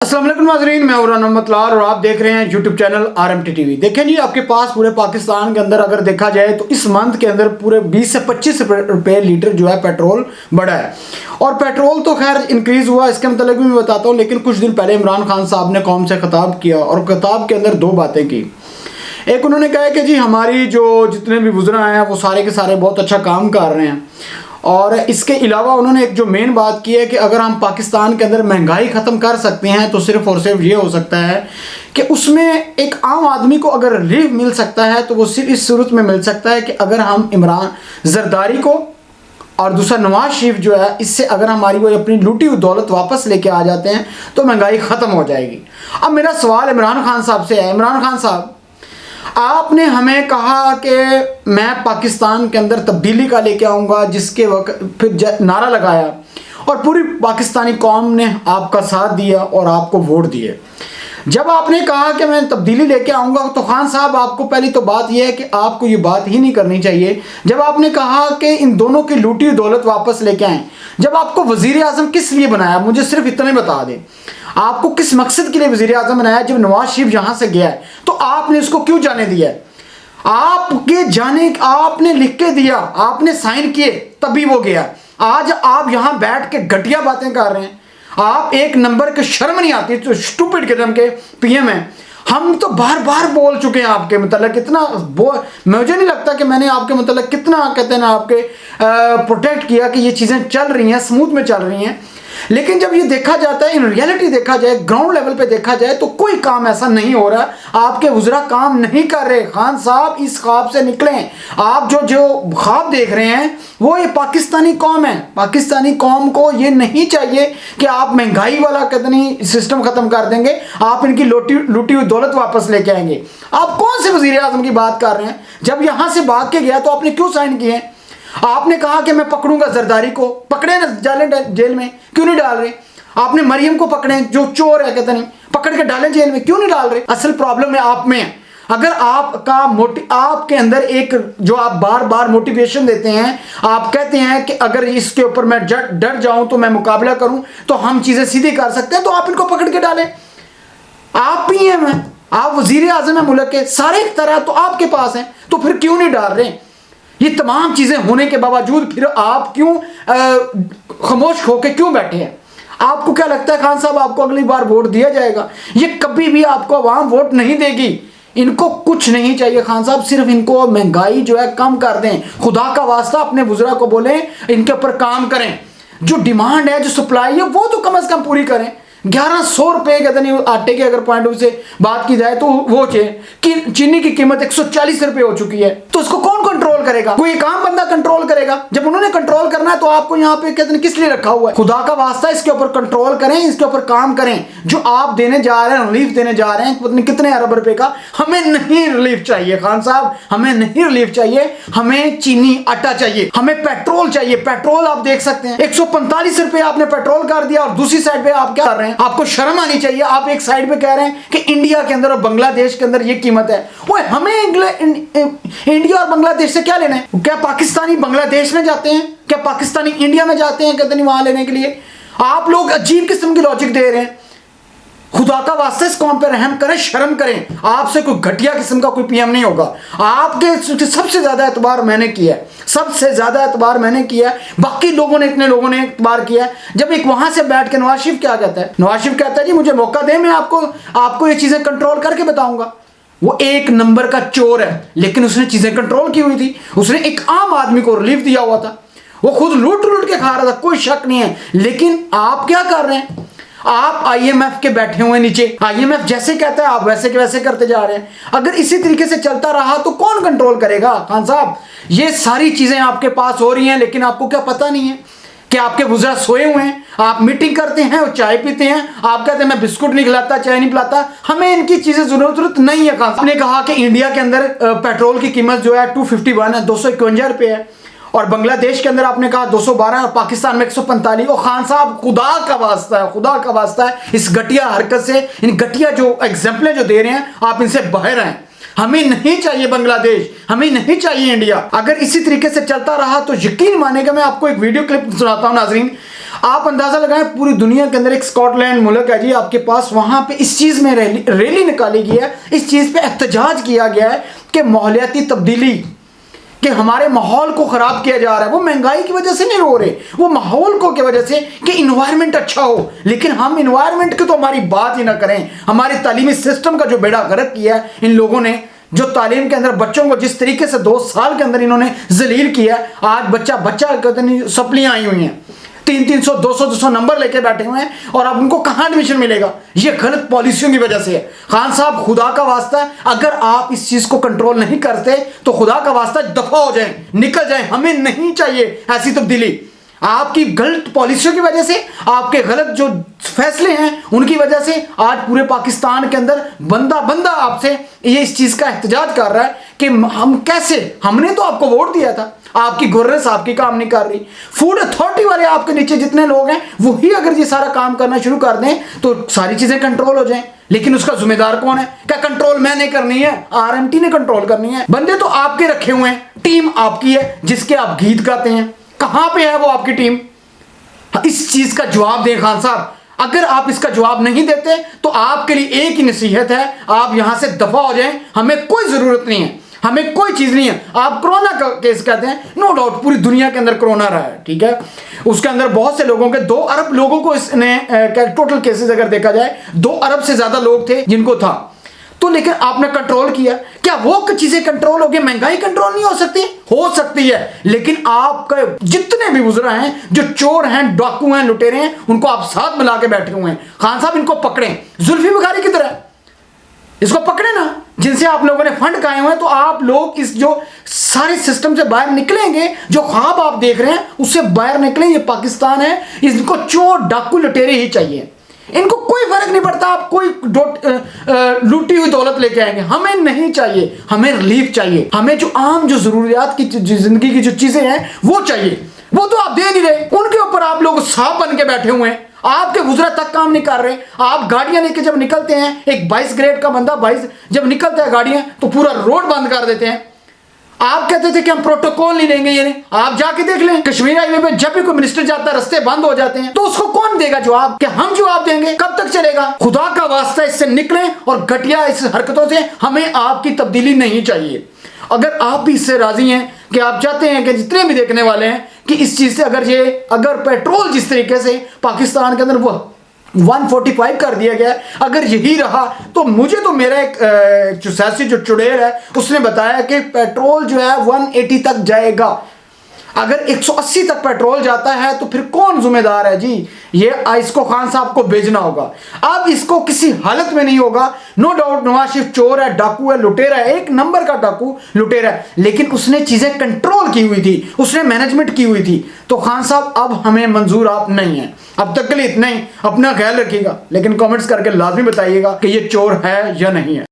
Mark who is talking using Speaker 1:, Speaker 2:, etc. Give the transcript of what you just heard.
Speaker 1: अस्सलाम वालेकुम नाज़रीन, मैं उमरान अहमद लाल और आप देख रहे हैं यूट्यूब चैनल RMT टीवी। देखें जी, आपके पास पूरे पाकिस्तान के अंदर अगर देखा जाए तो इस मंथ के अंदर पूरे 20 से 25 रुपए लीटर जो है पेट्रोल बढ़ा है। और पेट्रोल तो खैर इंक्रीज हुआ, इसके मतलब भी मैं बताता हूँ। लेकिन कुछ दिन पहले इमरान खान साहब ने कौम से खिताब किया और खिताब के अंदर दो बातें की। एक, उन्होंने कहा कि जी हमारी जो जितने भी वुज़रा हैं वो सारे के सारे बहुत अच्छा काम कर रहे हैं। और इसके अलावा उन्होंने एक जो मेन बात की है कि अगर हम पाकिस्तान के अंदर महंगाई ख़त्म कर सकते हैं तो सिर्फ़ और सिर्फ ये हो सकता है कि उसमें एक आम आदमी को अगर रिलीफ मिल सकता है तो वो सिर्फ इस सूरत में मिल सकता है कि अगर हम इमरान जरदारी को और दूसरा नवाज शरीफ जो है, इससे अगर हमारी वो अपनी लूटी हुई दौलत वापस लेके आ जाते हैं तो महंगाई ख़त्म हो जाएगी। अब मेरा सवाल इमरान खान साहब से है। इमरान खान साहब, आपने हमें कहा कि मैं पाकिस्तान के अंदर तब्दीली का लेके आऊँगा, जिसके वक्त फिर नारा लगाया और पूरी पाकिस्तानी कौम ने आपका साथ दिया और आपको वोट दिए। जब आपने कहा कि मैं तब्दीली लेके आऊँगा तो खान साहब, आपको पहली तो बात यह है कि आपको ये बात ही नहीं करनी चाहिए। जब आपने कहा कि इन दोनों की लूटी हुई दौलत वापस लेके आएँ, जब आपको वज़ीर आज़म किस लिए बनाया, मुझे सिर्फ इतने बता दें, आपको किस मकसद के लिए वज़ीर आज़म बनाया? जब नवाज शरीफ यहाँ से गया है तो आपने उसको क्यों जाने दिया है? आपके जाने आपने लिख के दिया, आपने साइन किए, तभी वो गया। आज आप यहाँ बैठ के घटिया बातें कर रहे हैं। आप एक नंबर के शर्म नहीं आती, तो स्टूपिड किस्म के PM हैं। हम तो बार बार बोल चुके हैं आपके मतलब, कितना मुझे नहीं लगता कि मैंने आपके मतलब कितना कहते हैं ना आपके प्रोटेक्ट किया कि ये चीज़ें चल रही हैं, स्मूथ में चल रही हैं। लेकिन जब ये देखा जाता है, इन रियलिटी देखा जाए, ग्राउंड लेवल पे देखा जाए, तो कोई काम ऐसा नहीं हो रहा। आपके वज़रा काम नहीं कर रहे। खान साहब, इस ख्वाब से निकलें। आप जो ख्वाब देख रहे हैं वो ये पाकिस्तानी कौम है। पाकिस्तानी कौम को ये नहीं चाहिए कि आप महंगाई वाला कितनी सिस्टम ख़त्म कर देंगे, आप इनकी लूटी हुई दौलत वापस लेके आएंगे। आप कौन से वज़ीर आज़म की बात कर रहे हैं? जब यहाँ से भाग के गया तो आपने क्यों साइन किए? आपने कहा कि मैं पकड़ूंगा जरदारी को, पकड़े ना जेल में, क्यों नहीं डाल रहे? आपने मरियम को पकड़े, जो चोर है कहते नहीं, पकड़ के डालें जेल में, क्यों नहीं डाल रहे? असल प्रॉब्लम है आप में। अगर आपका आपके अंदर एक जो आप बार बार मोटिवेशन देते हैं, आप कहते हैं कि अगर इसके ऊपर मैं डर जाऊं तो मैं मुकाबला करूं तो हम चीजें सीधी कर सकते हैं, तो आप इनको पकड़ के डालें। आप PM हैं, आप वजीर आजम है मुल्क के, सारे तरह तो आपके पास हैं, तो फिर क्यों नहीं डाल रहे? ये तमाम चीज़ें होने के बावजूद फिर आप क्यों खामोश होकर क्यों बैठे हैं? आपको क्या लगता है खान साहब, आपको अगली बार वोट दिया जाएगा? ये कभी भी आपको आवाम वोट नहीं देगी। इनको कुछ नहीं चाहिए खान साहब, सिर्फ इनको महंगाई जो है कम कर दें। खुदा का वास्ता अपने वज़रा को बोलें इनके ऊपर काम करें। जो डिमांड है, जो सप्लाई है, वो तो कम से कम पूरी करें। 1100 रुपये कहते नहीं आटे के अगर पॉइंट से बात की जाए तो वो चीनी की कीमत 140 रुपये हो चुकी है, तो उसको कौन कंट्रोल करेगा? कोई एक आम बंदा कंट्रोल करेगा? जब उन्होंने कंट्रोल करना है तो आपको यहाँ पे कहते हैं किस लिए रखा हुआ है? खुदा का वास्ता इसके ऊपर कंट्रोल करें, इसके ऊपर काम करें। जो आप देने जा रहे हैं, रिलीफ देने जा रहे हैं पता नहीं कितने अरब रुपए का, हमें नहीं रिलीफ चाहिए खान साहब, हमें नहीं रिलीफ चाहिए। हमें चीनी आटा चाहिए, हमें पेट्रोल चाहिए। पेट्रोल आप देख सकते हैं 145 रुपये आपने पेट्रोल कर दिया, और दूसरी साइड पे आप क्या कर रहे हैं? आपको शर्म आनी चाहिए। आप एक साइड पे कह रहे हैं कि इंडिया के अंदर और बांग्लादेश के अंदर ये कीमत है। ओए, हमें इंडिया और बांग्लादेश से क्या लेना है? क्या पाकिस्तानी बांग्लादेश में जाते हैं? क्या पाकिस्तानी इंडिया में जाते हैं कहते नहीं वहां लेने के लिए? आप लोग अजीब किस्म की लॉजिक दे रहे हैं। खुदा का वास्ते इस कौम पर रहम करें, शर्म करें। आपसे कोई घटिया किस्म का कोई PM नहीं होगा। आपके सबसे ज्यादा एतबार मैंने किया है, सबसे ज्यादा एतबार मैंने किया है। बाकी लोगों ने, इतने लोगों ने एतबार किया है। जब एक वहां से बैठ के नवाज शरीफ क्या कहता है? नवाज शरीफ कहता है जी मुझे मौका दे, मैं आपको ये चीजें कंट्रोल करके बताऊंगा। वो एक नंबर का चोर है, लेकिन उसने चीजें कंट्रोल की हुई थी। उसने एक आम आदमी को रिलीफ दिया हुआ था। वो खुद लूट के खा रहा था, कोई शक नहीं है। लेकिन आप क्या कर रहे हैं? आप IMF के बैठे हुए नीचे, IMF जैसे कहता है आप वैसे के वैसे करते जा रहे हैं। अगर इसी तरीके से चलता रहा तो कौन कंट्रोल करेगा खान साहब? ये सारी चीजें आपके पास हो रही हैं, लेकिन आपको क्या पता नहीं है कि आपके वज़रा सोए हुए हैं। आप मीटिंग करते हैं और चाय पीते हैं, आप कहते हैं मैं बिस्कुट नहीं खिलाता, चाय नहीं पिलाता। हमें इनकी चीजें जरूरत नहीं है। खान साहब ने कहा कि इंडिया के अंदर पेट्रोल की कीमत जो है 251 है, 251 रुपये है, और बांग्लादेश के अंदर आपने कहा 212, और पाकिस्तान में 145। और खान साहब, खुदा का वास्ता है इस घटिया हरकत से, इन घटिया जो एग्जाम्पलें जो दे रहे हैं, आप इनसे बाहर आए। हमें नहीं चाहिए बांग्लादेश, हमें नहीं चाहिए इंडिया। अगर इसी तरीके से चलता रहा तो यकीन मानेगा, मैं आपको एक वीडियो क्लिप सुनाता हूं नाजरीन। आप अंदाजा लगाएं, पूरी दुनिया के अंदर एक स्कॉटलैंड मुल्क है जी आपके पास, वहां पे इस चीज में रैली निकाली गई है, इस चीज पे एहतजाज किया गया है कि माहौलियाती तब्दीली, कि हमारे माहौल को खराब किया जा रहा है। वो महंगाई की वजह से नहीं रो रहे, वो माहौल को की वजह से कि इन्वायरमेंट अच्छा हो। लेकिन हम इन्वायरमेंट की तो हमारी बात ही ना करें। हमारे तालीमी सिस्टम का जो बेड़ा गर्क किया है इन लोगों ने, जो तालीम के अंदर बच्चों को जिस तरीके से 2 साल के अंदर इन्होंने जलील किया, आज बच्चा कितनी सप्लियां आई हुई हैं, 300 200 नंबर लेके बैठे हुए हैं, और अब उनको कहां एडमिशन मिलेगा? ये गलत पॉलिसियों की वजह से है। खान साहब, खुदा का वास्ता, अगर आप इस चीज को कंट्रोल नहीं करते तो खुदा का वास्ता दफा हो जाए, निकल जाए। हमें नहीं चाहिए ऐसी तब्दीली। आपकी गलत पॉलिसियों की वजह से, आपके गलत जो फैसले हैं उनकी वजह से आज पूरे पाकिस्तान के अंदर बंदा आपसे ये इस चीज का एहतजाज कर रहा है कि हम कैसे, हमने तो आपको वोट दिया था, आपकी गुर्रस आपकी काम नहीं कर रही। फूड अथॉरिटी वाले आपके नीचे जितने लोग हैं वही अगर ये सारा काम करना शुरू कर दें तो सारी चीजें कंट्रोल हो जाएं। लेकिन उसका जिम्मेदार कौन है? क्या कंट्रोल मैंने करनी है? आरएमटी ने कंट्रोल करनी है। बंदे तो आपके रखे हुए हैं, टीम आपकी है जिसके आप गीत गाते हैं। कहां पे है वो आपकी टीम? इस चीज का जवाब दें खान साहब। अगर आप इसका जवाब नहीं देते तो आपके लिए एक ही नसीहत है, आप यहां से दफा हो जाएं। हमें कोई जरूरत नहीं है, हमें कोई चीज नहीं है। आप कोरोना का केस कहते हैं, नो डाउट पूरी दुनिया के अंदर कोरोना रहा है, ठीक है, उसके अंदर बहुत से लोगों के 2 अरब लोगों को इसने टोटल केसेस अगर देखा जाए 2 अरब से ज्यादा लोग थे जिनको था। तो लेकिन आपने कंट्रोल किया। क्या वो चीजें कंट्रोल हो गई? महंगाई कंट्रोल नहीं हो सकती? हो सकती है, लेकिन आपके जितने भी गुजरा हैं, जो चोर हैं, डाकू हैं, लुटेरे हैं, उनको आप साथ मिला के बैठे हुए हैं। खान साहब, इनको पकड़ें जुल्फी बुखारी की तरह, इसको पकड़े ना, जिनसे आप लोगों ने फंड खाए हुए हैं। तो आप लोग इस जो सारे सिस्टम से बाहर निकलेंगे, जो ख्वाब आप देख रहे हैं उससे बाहर निकलें। ये पाकिस्तान है, इसको चोर डाकू लुटेरे ही चाहिए। इनको कोई फर्क नहीं पड़ता आप कोई लूटी हुई दौलत लेके आएंगे, हमें नहीं चाहिए। हमें रिलीफ चाहिए, हमें जो आम जो जरूरियात की जिंदगी की जो चीजें हैं वो चाहिए। वो तो आप दे नहीं रहे, उनके ऊपर आप लोग सांप बन के बैठे हुए हैं। आपके गुजरा तक काम नहीं कर रहे। आप गाड़ियां लेके जब निकलते हैं, एक 22 ग्रेड का बंदा 22 जब निकलता है गाड़ियां, तो पूरा रोड बंद कर देते हैं। आप कहते थे कि हम प्रोटोकॉल नहीं लेंगे, ये नहीं। आप जाके देख लें, कश्मीर हाईवे पे जब भी कोई मिनिस्टर जाता है रास्ते बंद हो जाते हैं, तो उसको कौन देगा जवाब? कि हम जवाब देंगे? कब तक चलेगा? खुदा का वास्ता इससे निकलें, और घटिया इस हरकतों से हमें आपकी तब्दीली नहीं चाहिए। अगर आप भी इससे राजी हैं कि आप चाहते हैं कि जितने भी देखने वाले हैं कि इस चीज से अगर पेट्रोल जिस तरीके से पाकिस्तान के अंदर वो 145 कर दिया गया, अगर यही रहा तो मुझे तो मेरा एक जो सियासी जो चुड़ैल है उसने बताया कि पेट्रोल जो है 180 तक जाएगा। अगर 180 तक पेट्रोल जाता है तो फिर कौन जिम्मेदार है जी? ये इसको खान साहब को भेजना होगा। अब इसको किसी हालत में नहीं होगा। नो डाउट नवाज शरीफ चोर है, डाकू है, लुटेरा है, 1 नंबर का डाकू लुटेरा है, लेकिन उसने चीजें कंट्रोल की हुई थी, उसने मैनेजमेंट की हुई थी। तो खान साहब अब हमें मंजूर आप नहीं है। अब तक के लिए इतना ही, अपना ख्याल रखिएगा, लेकिन कमेंट्स करके लाजमी बताइएगा कि ये चोर है या नहीं है।